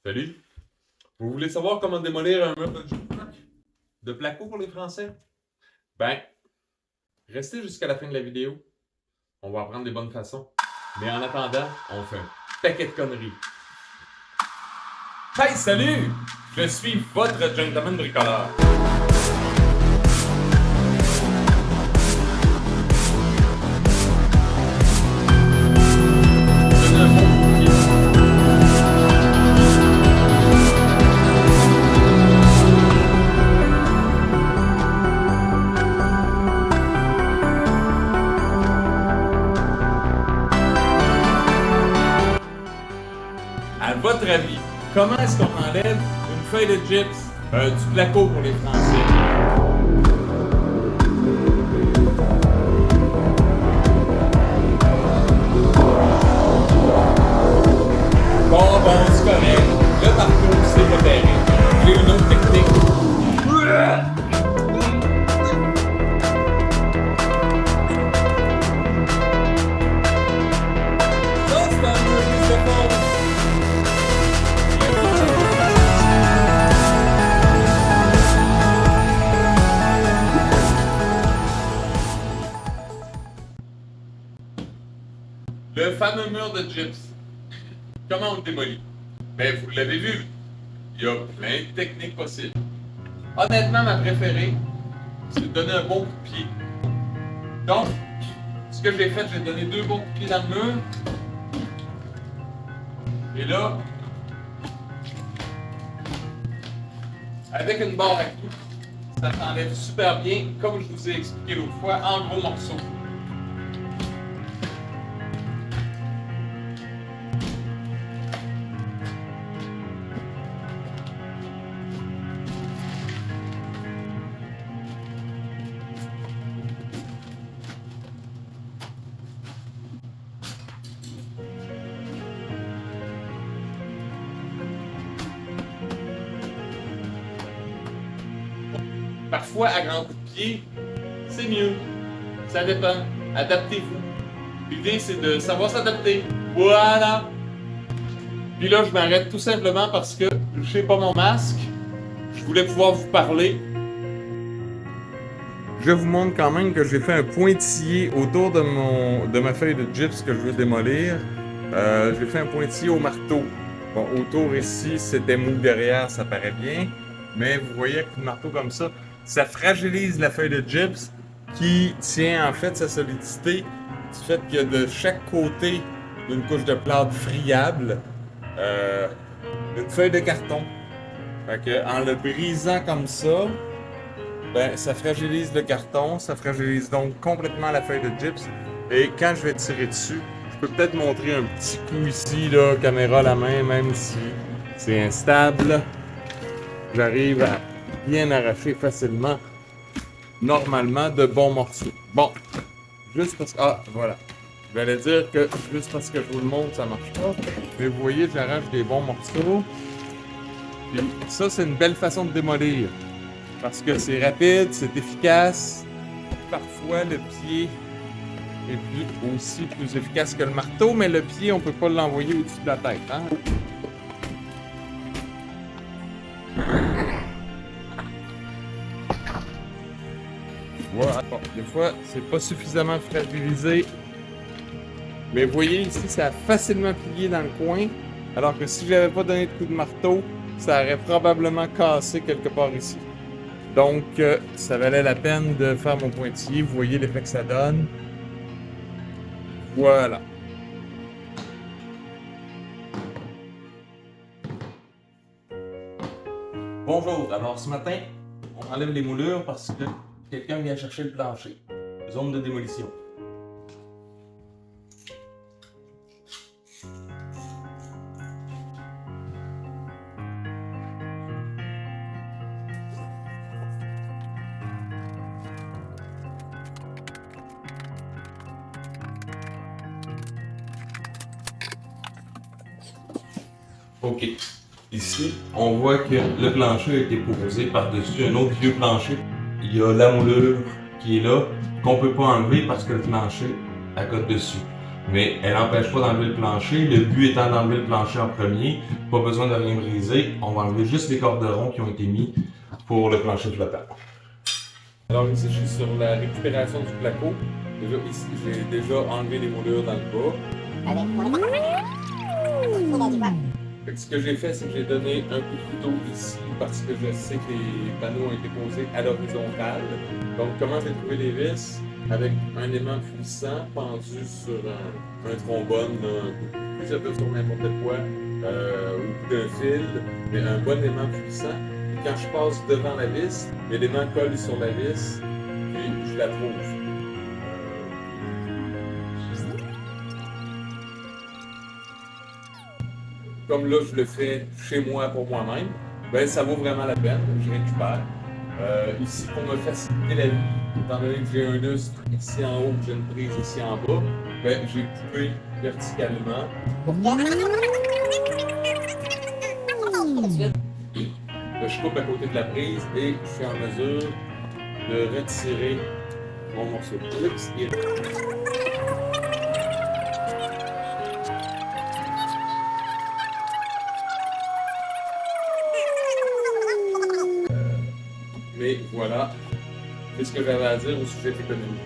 Salut! Vous voulez savoir comment démolir un mur de placo pour les Français? Ben, restez jusqu'à la fin de la vidéo. On va apprendre des bonnes façons. Mais en attendant, on fait un paquet de conneries. Hey, salut! Je suis votre gentleman bricoleur. Donnez un bon coup de pied. À votre avis, comment est-ce qu'on enlève une feuille de gyps du placo pour les Français? Bon, c'est correct. Le marteau, c'est pas terrible. J'ai une autre technique. Ça, c'est un mur qui se défonce. Le fameux mur de gyps. Comment on le démolit? Ben, vous l'avez vu, il y a plein de techniques possibles. Honnêtement, ma préférée, c'est de donner un bon coup de pied. Donc, ce que j'ai fait, j'ai donné 2 bons coups de pied dans le mur. Et là, avec une barre à clous, ça s'enlève super bien, comme je vous ai expliqué l'autre fois, en gros morceaux. Parfois, à grands coups de pied, c'est mieux. Ça dépend. Adaptez-vous. L'idée, c'est de savoir s'adapter. Voilà. Puis là, je m'arrête tout simplement parce que je n'ai pas mon masque. Je voulais pouvoir vous parler. Je vous montre quand même que j'ai fait un pointillé autour de ma feuille de gyps que je veux démolir. J'ai fait un pointillé au marteau. Bon, autour ici, c'était mou derrière, ça paraît bien. Mais vous voyez, avec un marteau comme ça fragilise la feuille de gyps qui tient en fait sa solidité du fait qu'il y a de chaque côté d'une couche de plâtre friable une feuille de carton. Fait que, en le brisant comme ça, ben, ça fragilise le carton, ça fragilise donc complètement la feuille de gyps. Et quand je vais tirer dessus, je peux peut-être montrer un petit coup ici, là, caméra à la main, même si c'est instable. J'arrive à bien arracher facilement, normalement, de bons morceaux. Bon, juste parce que... Ah, voilà. J'allais dire que juste parce que je vous le montre, ça marche pas. Mais vous voyez, j'arrache des bons morceaux. Puis ça, c'est une belle façon de démolir. Parce que c'est rapide, c'est efficace. Parfois, le pied est aussi plus efficace que le marteau, mais le pied, on peut pas l'envoyer au-dessus de la tête. Hein? Voilà. Bon, des fois, c'est pas suffisamment fragilisé. Mais vous voyez ici, ça a facilement plié dans le coin. Alors que si j'avais pas donné de coup de marteau, ça aurait probablement cassé quelque part ici. Donc, ça valait la peine de faire mon pointillé. Vous voyez l'effet que ça donne. Voilà. Bonjour. Alors, ce matin, on enlève les moulures parce que quelqu'un vient chercher le plancher. Zone de démolition. OK. Ici, on voit que le plancher a été posé par-dessus un autre vieux plancher. Il y a la moulure qui est là, qu'on ne peut pas enlever parce que le plancher accote dessus. mais elle n'empêche pas d'enlever le plancher. Le but étant d'enlever le plancher en premier. Pas besoin de rien briser. On va enlever juste les corderons qui ont été mis pour le plancher flottant. Alors ici, je suis sur la récupération du placo. Déjà, ici, j'ai déjà enlevé les moulures dans le bas. Fait que ce que j'ai fait, c'est que j'ai donné un coup de couteau ici parce que je sais que les panneaux ont été posés à l'horizontale. Donc, comment j'ai trouvé les vis? Avec un aimant puissant pendu sur un trombone, un ça peut sur n'importe quoi, ou d'un fil, mais un bon aimant puissant. Et quand je passe devant la vis, l'élément colle sur la vis, puis je la trouve. Comme là, je le fais chez moi pour moi-même, ben ça vaut vraiment la peine, je récupère. Ici, pour me faciliter la vie, étant donné que j'ai un lustre ici en haut, j'ai une prise ici en bas, ben j'ai coupé verticalement. Je coupe à côté de la prise et je suis en mesure de retirer mon morceau de clips. Mais voilà, c'est ce que j'avais à dire au sujet de l'économie.